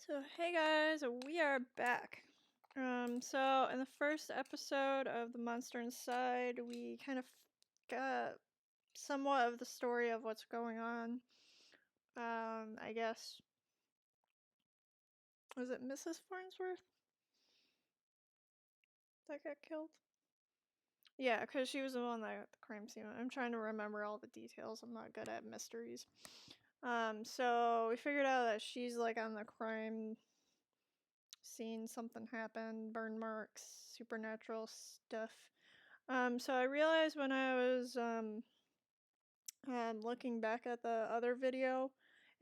So hey guys, we are back. So in the first episode of The Monster Inside, we kind of got somewhat of the story of what's going on. I guess, was it Mrs. Farnsworth that got killed? Yeah, because she was the one that got the crime scene. I'm trying to remember all the details. I'm not good at mysteries. So we figured out that she's like on the crime scene. Something happened, burn marks, supernatural stuff. So I realized when I was looking back at the other video,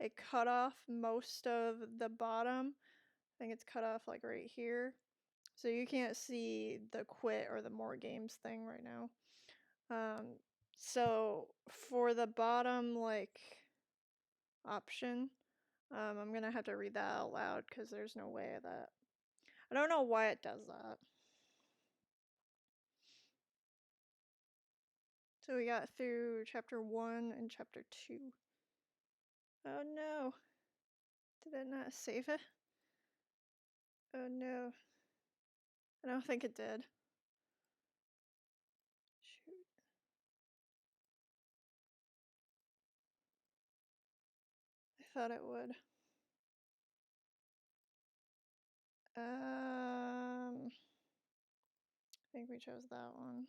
it cut off most of the bottom. I think it's cut off like right here. So you can't see the quit or the more games thing right now. So for the bottom like option, I'm gonna have to read that out loud because there's no way of that. I don't know why it does that. So we got through chapter 1 and chapter 2. Oh no. Did it not save it? Oh no. I don't think it did. Shoot. I thought it would. I think we chose that one.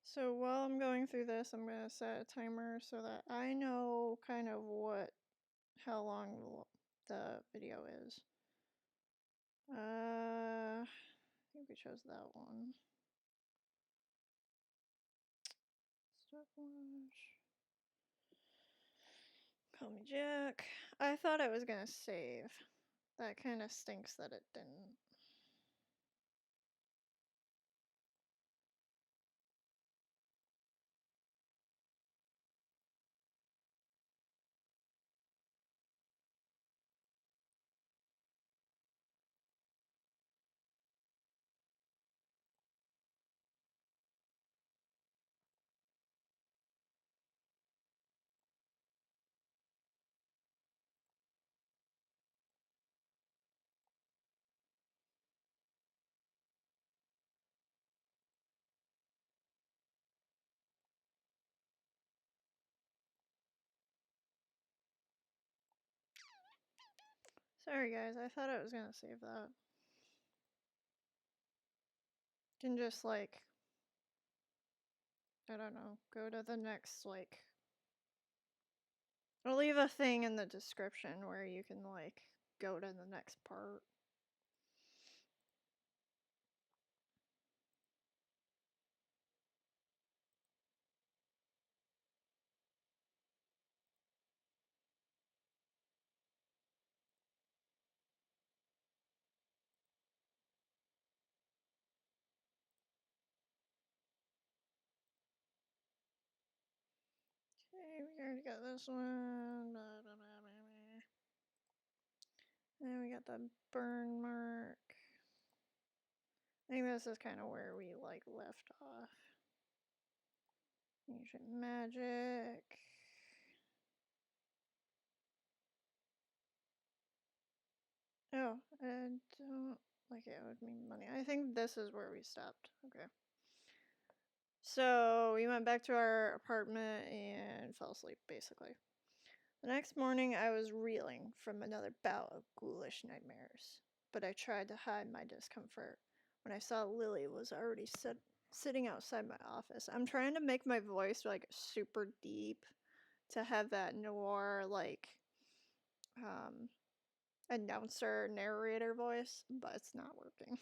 So while I'm going through this, I'm going to set a timer so that I know kind of how long the video is. I think we chose that one. Stopwatch. Call me Jack. I thought it was going to save. That kind of stinks that it didn't. Sorry guys, I thought it was going to save that. Can just like, I don't know, go to the next like, I'll leave a thing in the description where you can like go to the next part. Okay, we already got this one. Blah, blah, blah, blah, blah. Then we got the burn mark. I think this is kind of where we like left off. Ancient magic. Oh, I don't like it owed me money. I think this is where we stopped. Okay. So we went back to our apartment and fell asleep, basically. The next morning, I was reeling from another bout of ghoulish nightmares, but I tried to hide my discomfort when I saw Lily was already sitting outside my office. I'm trying to make my voice like super deep to have that noir like announcer narrator voice, but it's not working.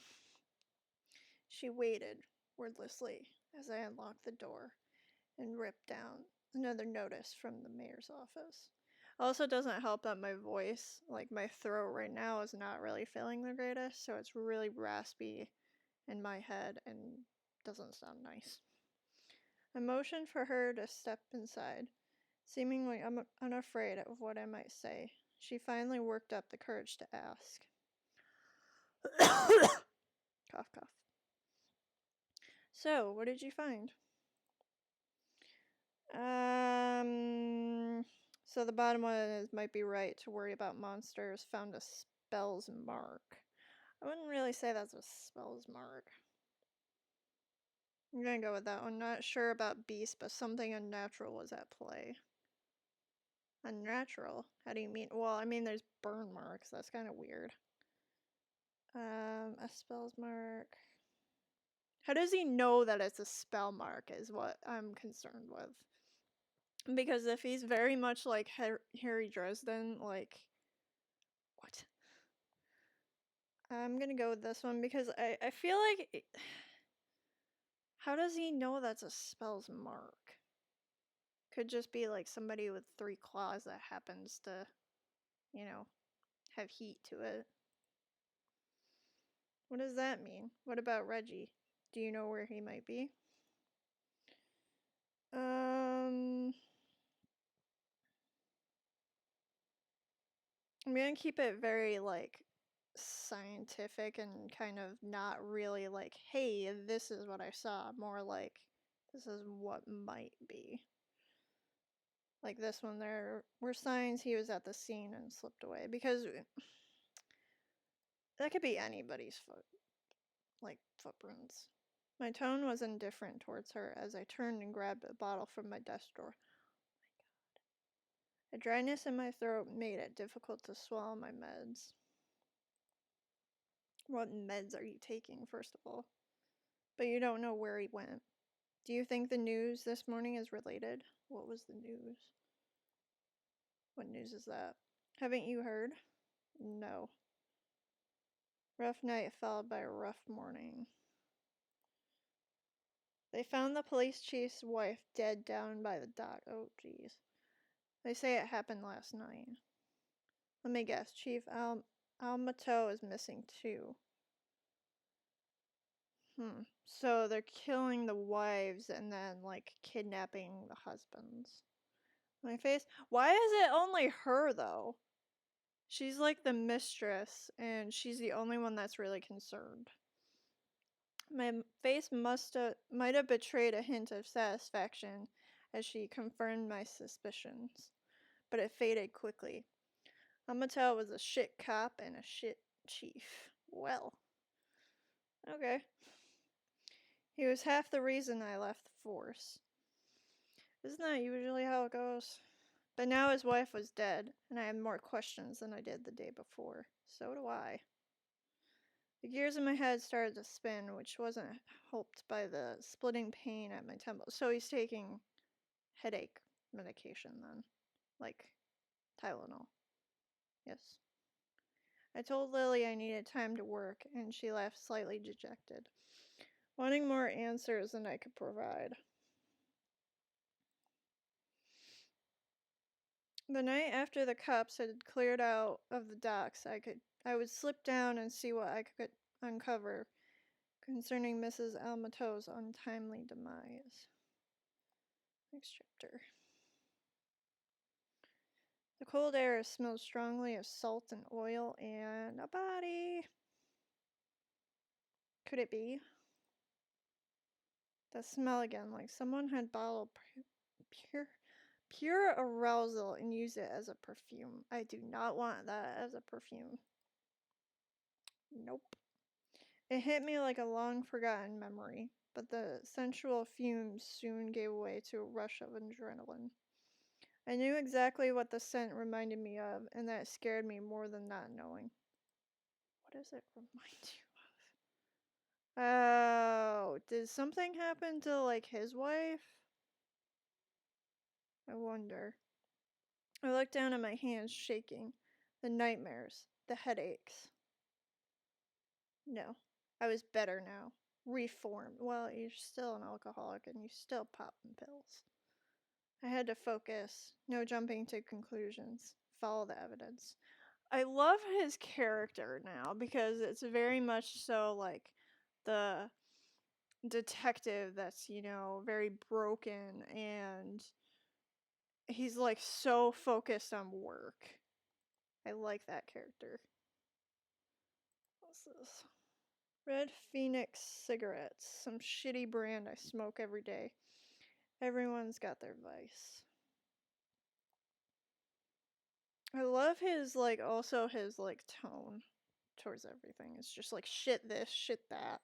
She waited wordlessly as I unlocked the door and ripped down another notice from the mayor's office. Also, doesn't help that my voice, like my throat right now, is not really feeling the greatest, so it's really raspy in my head and doesn't sound nice. I motioned for her to step inside, seemingly unafraid of what I might say. She finally worked up the courage to ask. Cough, cough. So, what did you find? So the bottom one is might be right to worry about monsters. Found a spell's mark. I wouldn't really say that's a spell's mark. I'm gonna go with that one. Not sure about beast, but something unnatural was at play. Unnatural? How do you mean? Well, I mean, there's burn marks. That's kind of weird. A spell's mark. How does he know that it's a spell mark is what I'm concerned with. Because if he's very much like Harry Dresden, like... What? I'm gonna go with this one because I feel like... How does he know that's a spell's mark? Could just be like somebody with 3 claws that happens to, you know, have heat to it. What does that mean? What about Reggie? Do you know where he might be? I'm gonna keep it very, like, scientific and kind of not really like, hey, this is what I saw. More like, this is what might be. Like this one, there were signs he was at the scene and slipped away. Because that could be anybody's footprints. My tone was indifferent towards her as I turned and grabbed a bottle from my desk drawer. Oh my god. A dryness in my throat made it difficult to swallow my meds. What meds are you taking, first of all? But you don't know where he went. Do you think the news this morning is related? What was the news? What news is that? Haven't you heard? No. Rough night followed by a rough morning. They found the police chief's wife dead down by the dock. Oh, jeez. They say it happened last night. Let me guess. Chief Almato is missing too. So they're killing the wives and then, like, kidnapping the husbands. My face. Why is it only her, though? She's like the mistress, and she's the only one that's really concerned. My face might have betrayed a hint of satisfaction as she confirmed my suspicions, but it faded quickly. Amatel was a shit cop and a shit chief. Well, okay. He was half the reason I left the force. Isn't that usually how it goes? But now his wife was dead, and I had more questions than I did the day before. So do I. The gears in my head started to spin, which wasn't helped by the splitting pain at my temple. So he's taking headache medication then. Like Tylenol. Yes. I told Lily I needed time to work, and she left slightly dejected, wanting more answers than I could provide. The night after the cops had cleared out of the docks, I would slip down and see what I could uncover concerning Mrs. Almato's untimely demise. Next chapter. The cold air smelled strongly of salt and oil and a body. Could it be? The smell again, like someone had bottled pure arousal and used it as a perfume. I do not want that as a perfume. Nope. It hit me like a long-forgotten memory, but the sensual fumes soon gave way to a rush of adrenaline. I knew exactly what the scent reminded me of, and that scared me more than not knowing. What does it remind you of? Oh, did something happen to, like, his wife? I wonder. I looked down at my hands, shaking. The nightmares, the headaches. No, I was better now. Reformed. Well, you're still an alcoholic and you still popping pills. I had to focus. No jumping to conclusions. Follow the evidence. I love his character now because it's very much so like the detective that's, you know, very broken, and he's like so focused on work. I like that character. What's this? Red Phoenix cigarettes, some shitty brand I smoke every day. Everyone's got their vice. I love his, also his, tone towards everything. It's just like, shit this, shit that.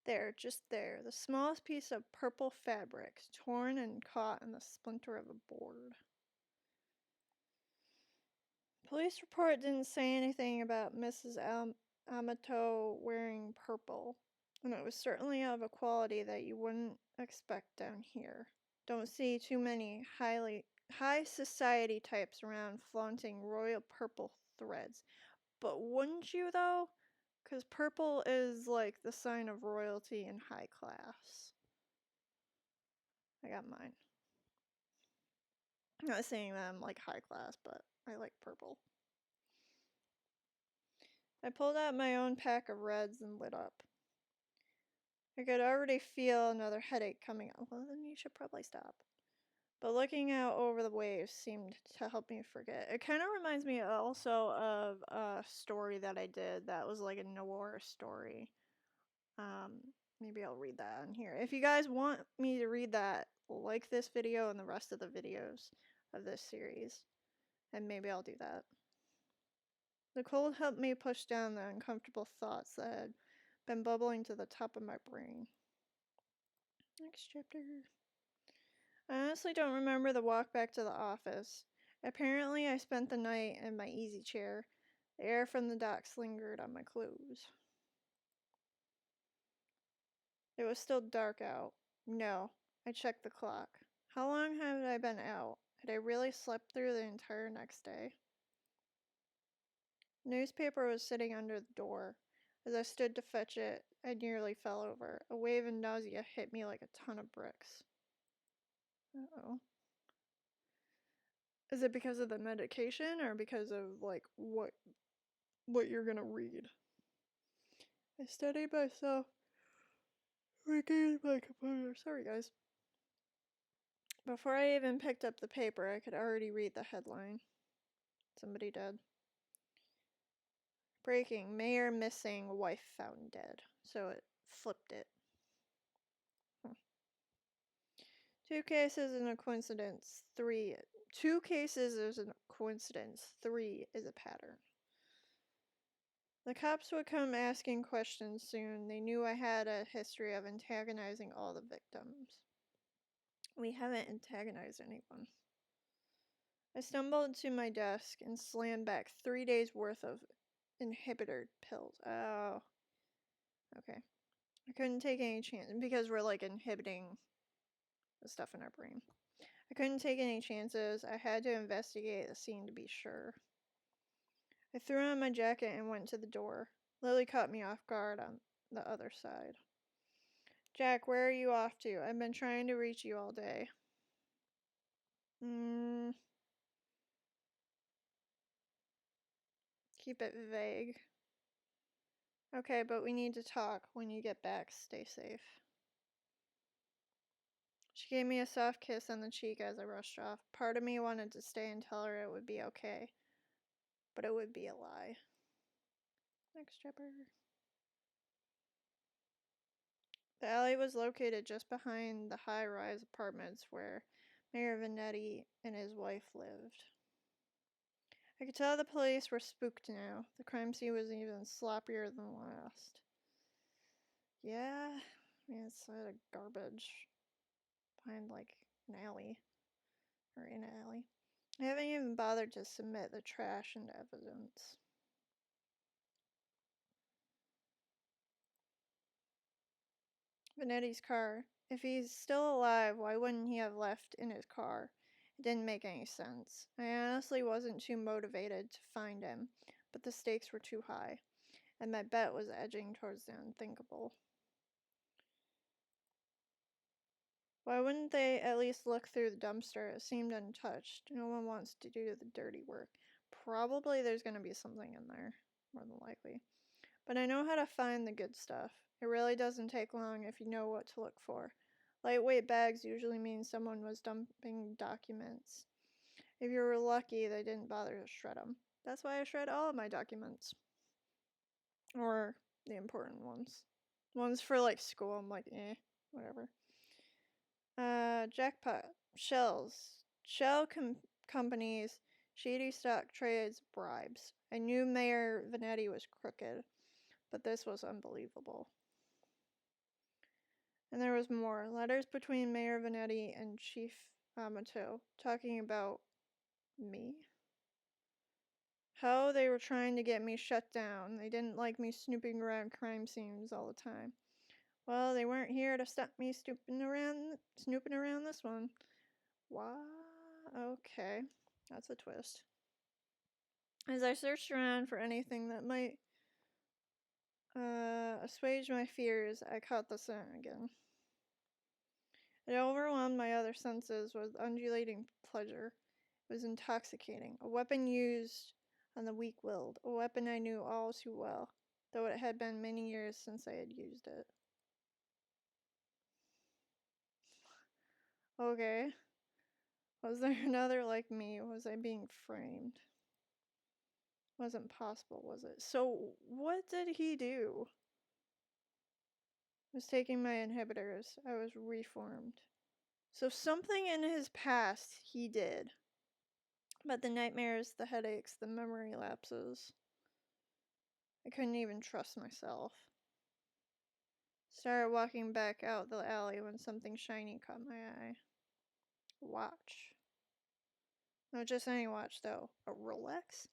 There, just there, the smallest piece of purple fabric, torn and caught in the splinter of a board. Police report didn't say anything about Mrs. Amato wearing purple, and it was certainly of a quality that you wouldn't expect down here. Don't see too many high society types around flaunting royal purple threads. But wouldn't you, though? Because purple is like the sign of royalty and high class. I got mine. I'm not saying that I'm like high class, but I like purple. I pulled out my own pack of reds and lit up. I could already feel another headache coming on. Well, then you should probably stop. But looking out over the waves seemed to help me forget. It kind of reminds me also of a story that I did that was like a noir story. Maybe I'll read that on here. If you guys want me to read that, like this video and the rest of the videos of this series, and maybe I'll do that. The cold helped me push down the uncomfortable thoughts that had been bubbling to the top of my brain. Next chapter. I honestly don't remember the walk back to the office. Apparently, I spent the night in my easy chair. The air from the docks lingered on my clothes. It was still dark out. No, I checked the clock. How long had I been out? Had I really slept through the entire next day? The newspaper was sitting under the door. As I stood to fetch it, I nearly fell over. A wave of nausea hit me like a ton of bricks. Uh-oh. Is it because of the medication or because of what you're gonna read? I studied myself regaining my composure. Sorry guys. Before I even picked up the paper, I could already read the headline. Somebody dead. Breaking, mayor missing, wife found dead. So it flipped it. Two cases is a coincidence. Two cases is a coincidence. 3 is a pattern. The cops would come asking questions soon. They knew I had a history of antagonizing all the victims. We haven't antagonized anyone. I stumbled to my desk and slammed back 3 days worth of inhibitor pills. Oh. Okay. I couldn't take any chance because we're inhibiting the stuff in our brain. I couldn't take any chances. I had to investigate the scene to be sure. I threw on my jacket and went to the door. Lily caught me off guard on the other side. Jack, where are you off to? I've been trying to reach you all day. Keep it vague. Okay, but we need to talk. When you get back, stay safe. She gave me a soft kiss on the cheek as I rushed off. Part of me wanted to stay and tell her it would be okay, but it would be a lie. Next chapter. The alley was located just behind the high-rise apartments where Mayor Vanetti and his wife lived. I could tell the police were spooked now. The crime scene was even sloppier than the last. Yeah, I mean, it's a garbage behind an alley, or in an alley. I haven't even bothered to submit the trash into evidence. Vanetti's car. If he's still alive, why wouldn't he have left in his car? It didn't make any sense. I honestly wasn't too motivated to find him, but the stakes were too high, and my bet was edging towards the unthinkable. Why wouldn't they at least look through the dumpster? It seemed untouched. No one wants to do the dirty work. Probably there's going to be something in there, more than likely. But I know how to find the good stuff. It really doesn't take long if you know what to look for. Lightweight bags usually mean someone was dumping documents. If you were lucky, they didn't bother to shred them. That's why I shred all of my documents. Or, the important ones. Ones for like school, I'm like, whatever. Jackpot. Shells. Companies. Shady stock trades. Bribes. I knew Mayor Vanetti was crooked, but this was unbelievable. And there was more. Letters between Mayor Vanetti and Chief Amato talking about me. How they were trying to get me shut down. They didn't like me snooping around crime scenes all the time. Well, they weren't here to stop me snooping around this one. Why? Okay, that's a twist. As I searched around for anything that might assuage my fears, I caught the scent again. It overwhelmed my other senses with undulating pleasure. It was intoxicating. A weapon used on the weak-willed. A weapon I knew all too well, though it had been many years since I had used it. Okay. Was there another like me? Was I being framed? Wasn't possible, was it? So, what did he do? I was taking my inhibitors. I was reformed. So, something in his past he did. But the nightmares, the headaches, the memory lapses. I couldn't even trust myself. Started walking back out the alley when something shiny caught my eye. Watch. Not just any watch, though. A Rolex?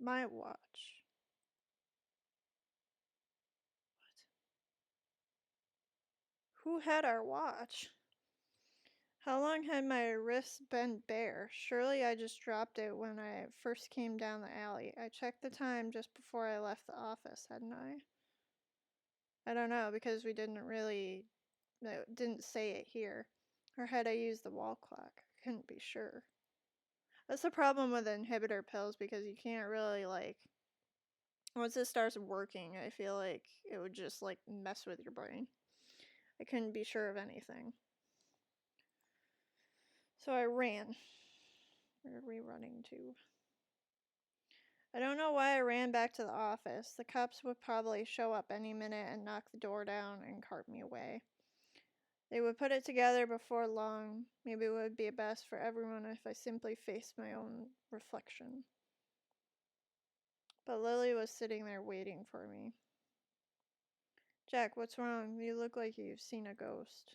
My watch. What? Who had our watch? How long had my wrist been bare? Surely I just dropped it when I first came down the alley. I checked the time just before I left the office, hadn't I? I don't know, because we didn't say it here. Or had I used the wall clock? I couldn't be sure. That's the problem with inhibitor pills, because you can't really, once it starts working, I feel like it would just, mess with your brain. I couldn't be sure of anything. So I ran. Where are we running to? I don't know why I ran back to the office. The cops would probably show up any minute and knock the door down and cart me away. They would put it together before long. Maybe it would be best for everyone if I simply faced my own reflection. But Lily was sitting there waiting for me. Jack, what's wrong? You look like you've seen a ghost.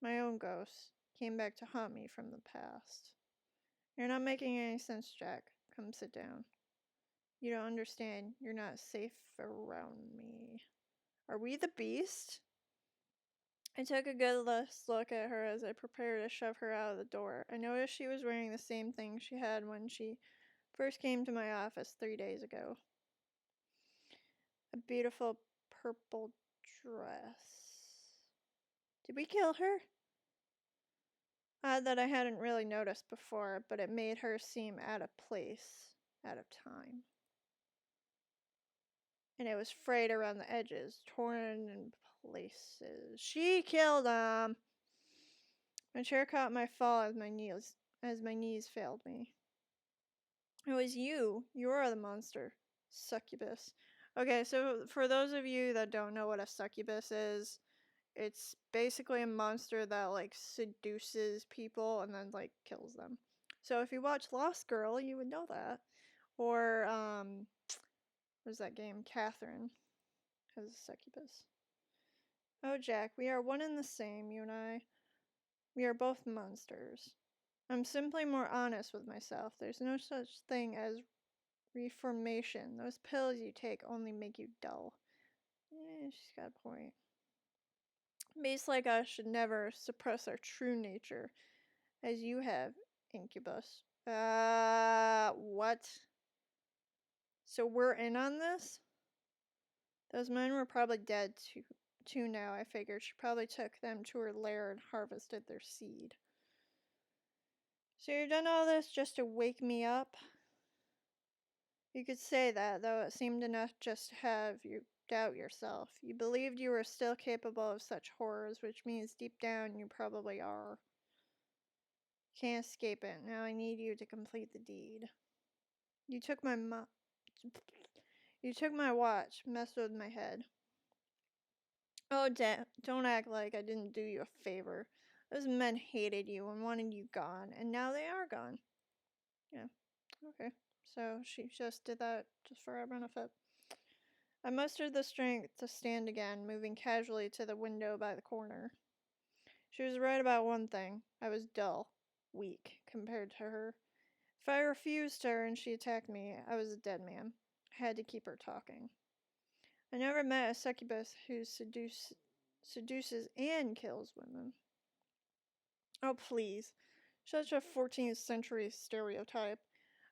My own ghost came back to haunt me from the past. You're not making any sense, Jack. Come sit down. You don't understand. You're not safe around me. Are we the beast? I took a good look at her as I prepared to shove her out of the door. I noticed she was wearing the same thing she had when she first came to my office 3 days ago. A beautiful purple dress. Did we kill her? Odd that I hadn't really noticed before, but it made her seem out of place, out of time. And it was frayed around the edges, torn in places. She killed him! My chair caught my fall as my knees failed me. It was you. You are the monster. Succubus. Okay, so for those of you that don't know what a succubus is, it's basically a monster that seduces people and then kills them. So if you watch Lost Girl, you would know that. Or what's that game? Catherine has a succubus. Oh, Jack, we are one and the same, you and I. We are both monsters. I'm simply more honest with myself. There's no such thing as reformation. Those pills you take only make you dull. She's got a point. Beasts like us should never suppress our true nature, as you have, Incubus. What? So we're in on this? Those men were probably dead too now, I figured. She probably took them to her lair and harvested their seed. So you've done all this just to wake me up? You could say that, though it seemed enough just to have you doubt yourself. You believed you were still capable of such horrors, which means deep down you probably are. Can't escape it. Now I need you to complete the deed. You took my You took my watch, messed with my head. Oh, don't act like I didn't do you a favor. Those men hated you and wanted you gone, and now they are gone. Yeah, okay. So she just did that just for our benefit. I mustered the strength to stand again, moving casually to the window by the corner. She was right about one thing. I was dull, weak, compared to her. If I refused her and she attacked me, I was a dead man. I had to keep her talking. I never met a succubus who seduces and kills women. Oh, please. Such a 14th century stereotype.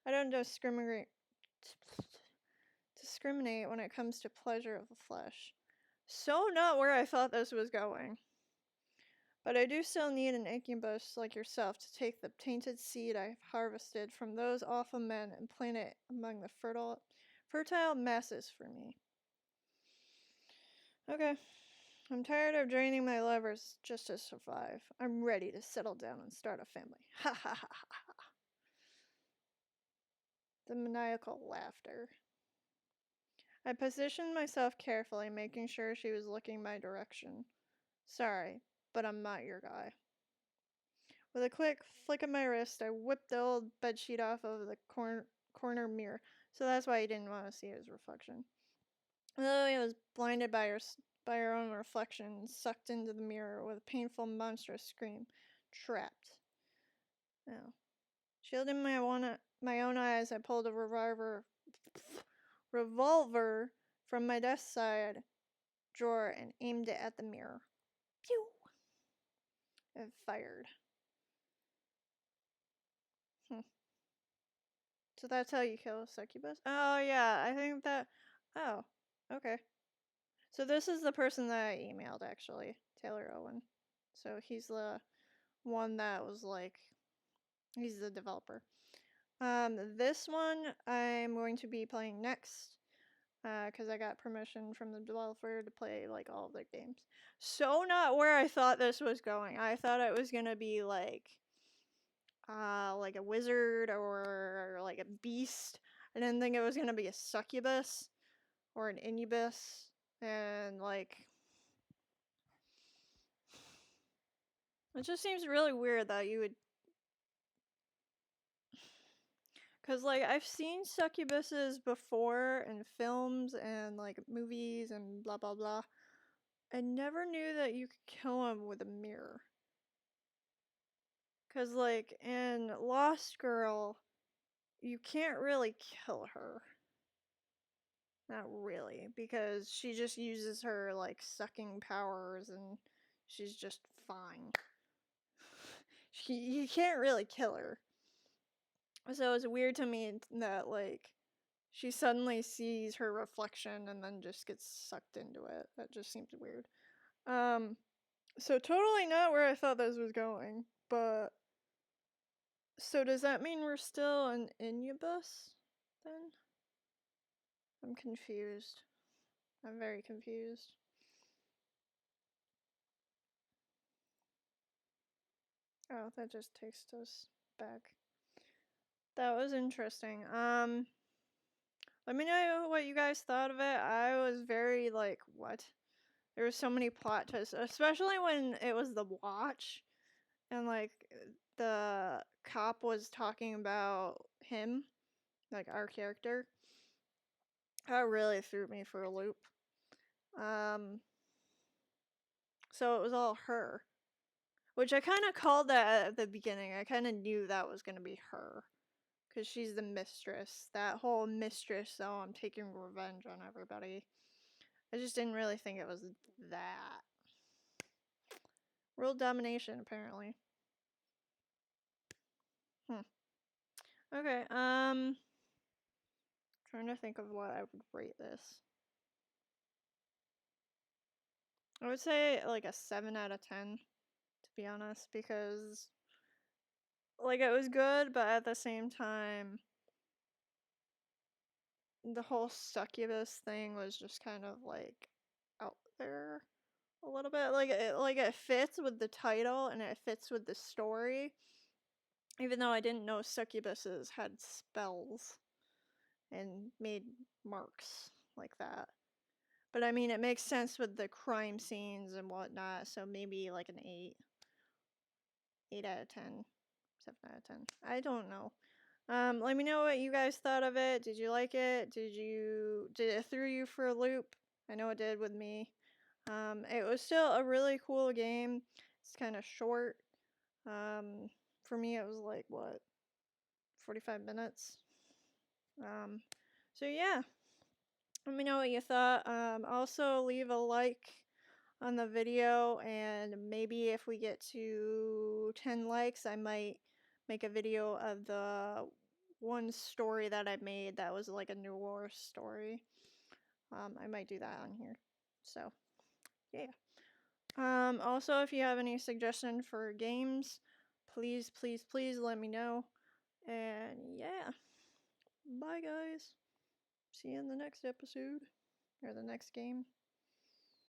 I don't discriminate when it comes to pleasure of the flesh. So not where I thought this was going. But I do still need an incubus like yourself to take the tainted seed I've harvested from those awful men and plant it among the fertile masses for me. Okay. I'm tired of draining my levers just to survive. I'm ready to settle down and start a family. Ha ha ha ha ha. The maniacal laughter. I positioned myself carefully, making sure she was looking my direction. Sorry, but I'm not your guy. With a quick flick of my wrist, I whipped the old bedsheet off of the corner mirror, so that's why he didn't want to see his reflection. Lily was blinded by her own reflection, sucked into the mirror with a painful, monstrous scream. Trapped. Now, shielding my own eyes, I pulled a revolver from my desk side drawer and aimed it at the mirror. Pew! It fired. So that's how you kill a succubus? Oh, yeah, I think that... Oh, okay. So this is the person that I emailed, actually. Taylor Owen. So he's the one that was like... He's the developer. This one I'm going to be playing next. Because I got permission from the developer to play, like, all of their games. So not where I thought this was going. I thought it was gonna be, like a wizard or like a beast. I didn't think it was gonna be a succubus or an incubus, and like it just seems really weird that you would, because like I've seen succubuses before in films and like movies and blah blah blah. I never knew that you could kill them with a mirror. Because like in Lost Girl, you can't really kill her. Not really, because she just uses her, like, sucking powers and she's just fine. You can't really kill her. So it's weird to me that, like, she suddenly sees her reflection and then just gets sucked into it. That just seems weird. So totally not where I thought this was going, but... So does that mean we're still an incubus, then? I'm confused. I'm very confused. Oh, that just takes us back. That was interesting. Let me know what you guys thought of it. I was very like, what? There were so many plot twists, especially when it was the watch and like the cop was talking about him, like our character. That really threw me for a loop. So it was all her. Which I kind of called that at the beginning. I kind of knew that was going to be her. Because she's the mistress. That whole mistress, oh, I'm taking revenge on everybody. I just didn't really think it was that. World domination, apparently. Okay, trying to think of what I would rate this. I would say like a 7 out of 10, to be honest, because like it was good, but at the same time, the whole succubus thing was just kind of like out there a little bit. Like it fits with the title and it fits with the story, even though I didn't know succubuses had spells and made marks like that. But I mean, it makes sense with the crime scenes and whatnot, so maybe like an 8. 8 out of 10. 7 out of 10. I don't know. Let me know what you guys thought of it. Did you like it? Did it throw you for a loop? I know it did with me. It was still a really cool game. It's kind of short. For me, it was like, what, 45 minutes? So yeah, let me know what you thought. Also leave a like on the video, and maybe if we get to 10 likes, I might make a video of the one story that I made that was like a noir story. I might do that on here. So, yeah. Also, if you have any suggestion for games, please, please, please let me know. And yeah, bye guys. See you in the next episode, or the next game.